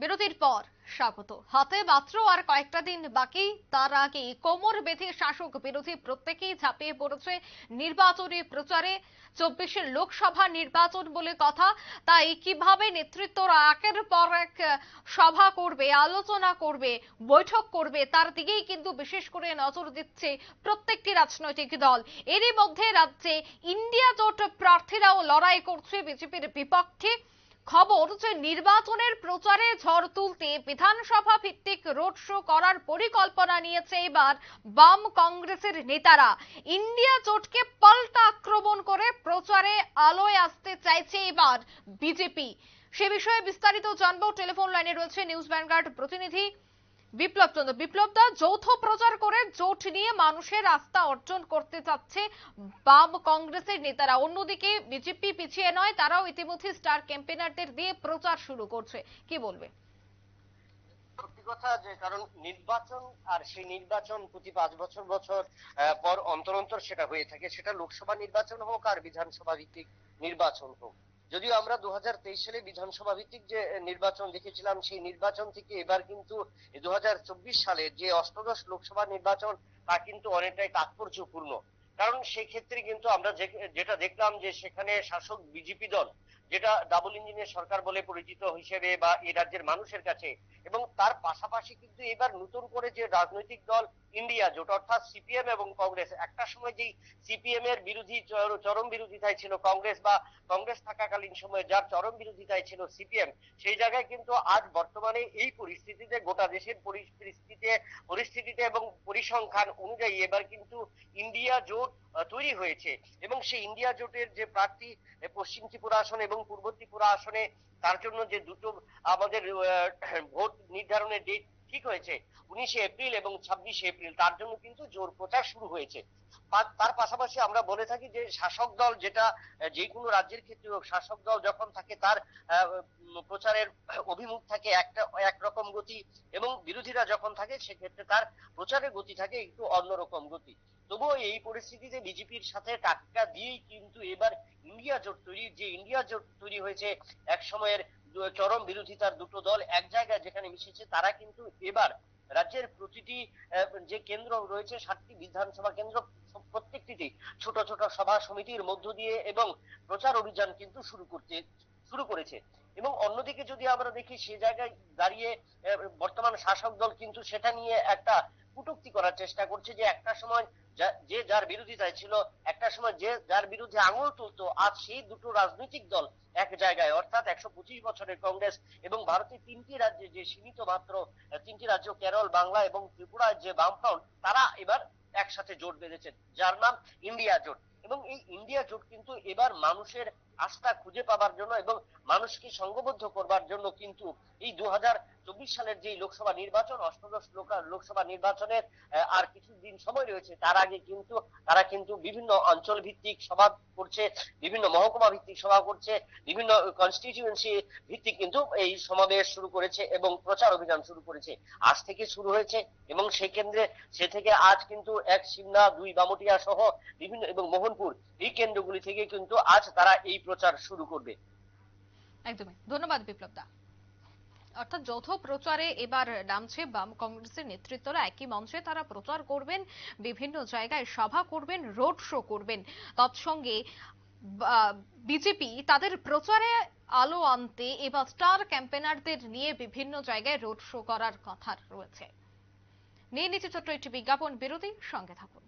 বিরতির পর স্বাগত। হাতে মাত্র আর কয়েকটা দিন বাকি, তার আগে কোমর বেঁধে শাসক বিরোধী প্রত্যেকেই ঝাঁপিয়ে পড়েছে নির্বাচনী প্রচারে। 24 লোকসভা নির্বাচন বলে কথা, তাই কিভাবে নেতৃত্বরা একের পর এক সভা করবে, আলোচনা করবে, বৈঠক করবে, তার দিকেই কিন্তু বিশেষ করে নজর দিচ্ছে প্রত্যেকটি রাজনৈতিক দল। এরই মধ্যে রাজ্যে ইন্ডিয়া জোট প্রার্থীরাও লড়াই করছে বিজেপির বিপক্ষে। খবর যে নির্বাচনের প্রচারে ঝড় তুলতে বিধানসভা ভিত্তিক রোড শো করার পরিকল্পনা নিয়েছে এবার বাম কংগ্রেসের নেতারা। ইন্ডিয়া জোটকে পাল্টা আক্রমণ করে প্রচারে আলোয় আসতে চাইছে এবার বিজেপি। সে বিষয়ে বিস্তারিত জানবো। টেলিফোন লাইনে রয়েছে নিউজ ভ্যানগার্ড প্রতিনিধি বিপ্লব চন্দ্র। বিপ্লব দা, যৌথ প্রচার করে জোট নিয়ে মানুষের আস্থা অর্জন করতে চাচ্ছে বাম কংগ্রেসের নেতারা, অন্যদিকে বিজেপি পিছিয়ে নয়, তারাও ইতিমধ্যে স্টার ক্যাম্পেইনারদের দিয়ে প্রচার শুরু করছে, কি বলবে? সত্যি কথা, যে কারণ নির্বাচন, আর সেই নির্বাচন প্রতি 5 বছর বছর পর অন্তর অন্তর সেটা হয়ে থাকে, সেটা লোকসভা নির্বাচন হোক আর বিধানসভা ভিত্তিক নির্বাচন হোক। যদিও আমরা 2023 সালে বিধানসভা ভিত্তিক যে নির্বাচন দেখেছিলাম, সেই নির্বাচন থেকে এবার কিন্তু 2024 সালের যে অষ্টাদশ লোকসভা নির্বাচন, তা কিন্তু অনেকটাই তাৎপর্যপূর্ণ। কারণ সেই ক্ষেত্রে কিন্তু আমরা যেটা দেখলাম, যে সেখানে শাসক বিজেপি দল, যেটা ডাবল ইঞ্জিনের সরকার বলে পরিচিত হিসেবে বা এই রাজ্যের মানুষের কাছে, এবং তার পাশাপাশি কিন্তু এবার নতুন করে যে রাজনৈতিক দল ইন্ডিয়া জোট, অর্থাৎ সিপিএম এবং কংগ্রেস, একটা সময় যেই সিপিএম এর বিরোধী চরম বিরোধিতায় ছিল কংগ্রেস, বা কংগ্রেস থাকাকালীন সময়ে যার চরম বিরোধিতায় ছিল সিপিএম, সেই জায়গায় কিন্তু আজ বর্তমানে এই পরিস্থিতিতে, গোটা দেশের পরিস্থিতিতে এবং পরিসংখ্যান অনুযায়ী এবার কিন্তু ইন্ডিয়া জোট তৈরি হয়েছে। এবং সেই ইন্ডিয়া জোটের যে প্রার্থী পশ্চিম ত্রিপুরা আসন এবং পূর্ব ত্রিপুরা আসনে, তার জন্য যে দুটো আমাদের ভোট নির্ধারণের ডেট ঠিক হয়েছে, 19 এপ্রিল এবং 26 এপ্রিল, তার জন্য কিন্তু জোর প্রচার শুরু হয়েছে। তার পাশাপাশি আমরা বলে থাকি যে শাসক দল, যেটা যে কোনো রাজ্যের ক্ষেত্রে হোক, শাসক দল যখন থাকে তার প্রচারের অভিমুখ থাকে একরকম গতি, এবং বিরোধীরা যখন থাকে সেক্ষেত্রে তার প্রচারের গতি থাকে একটু অন্যরকম গতি। তবুও এই পরিস্থিতিতে বিজেপির সাথে টাক্কা দিয়েই কিন্তু এবার ইন্ডিয়া জোট তৈরি হয়েছে। এক সময়ের চরম বিরোধিতার দুটো দল এক জায়গায় যেখানে মিশেছে, তারা কিন্তু এবার রাজ্যের প্রতিটি যে কেন্দ্র রয়েছে, 7টি বিধানসভা কেন্দ্র, প্রত্যেকটিতে ছোট ছোট সভা সমিতির মধ্য দিয়ে এবং প্রচার অভিযান কিন্তু শুরু করেছে। এবং অন্যদিকে যদি আমরা দেখি, সে জায়গায় দাঁড়িয়ে বর্তমান শাসক দল কিন্তু সেটা নিয়ে একটা কটূক্তি করার চেষ্টা করছে, যে একটা সময় যে যার বিরোধিতায় ছিল, একটা সময় যে যার বিরুদ্ধে আঙুল তুলতো, আজ সেই দুটো রাজনৈতিক দল এক জায়গায়, অর্থাৎ 125 বছরের কংগ্রেস এবং ভারতের 3টি রাজ্যে যে সীমিত মাত্র 3টি রাজ্য, কেরল, বাংলা এবং ত্রিপুরায় যে বামফ্রন্ট, তারা এবার একসাথে জোট বেঁধেছেন, যার নাম ইন্ডিয়া জোট। এবং এই ইন্ডিয়া জোট কিন্তু এবার মানুষের আস্থা খুঁজে পাবার জন্য এবং মানুষকে সংঘবদ্ধ করবার জন্য কিন্তু এই 2024 সালের যে লোকসভা নির্বাচন, অষ্টাদশ লোকসভা নির্বাচনের আর কিছুদিন সময় রয়েছে, তার আগে কিন্তু তারা কিন্তু বিভিন্ন অঞ্চল ভিত্তিক সভা করছে, বিভিন্ন মহকুমা ভিত্তিক সভা করছে, বিভিন্ন কনস্টিটিউয়েন্সি ভিত্তিক কিন্তু এই সমাবেশ শুরু করেছে এবং প্রচার অভিযান শুরু করেছে। আজ থেকে শুরু হয়েছে, এবং সেই কেন্দ্রে সে থেকে আজ কিন্তু 1 সিমনা, 2 বামুটিয়া সহ বিভিন্ন এবং মোহনপুর, এই কেন্দ্রগুলি থেকে কিন্তু আজ তারা এই প্রচার শুরু করবে। একদমই, ধন্যবাদ বিপ্লব দা। অর্থাৎ যৌথ প্রচারে এবার নামছে বাম কংগ্রেসের নেতৃত্বরা। একই মঞ্চে তারা প্রচার করবেন, বিভিন্ন জায়গায় সভা করবেন, রোড শো করবেন। তৎসঙ্গে বিজেপি তাদের প্রচারে আলো আনতে এবার স্টার ক্যাম্পেনারদের নিয়ে বিভিন্ন জায়গায় রোড শো করার কথা রয়েছে। নিয়ে নিচ্ছে ছোট্ট একটি বিজ্ঞাপন বিরতি, সঙ্গে থাকুন।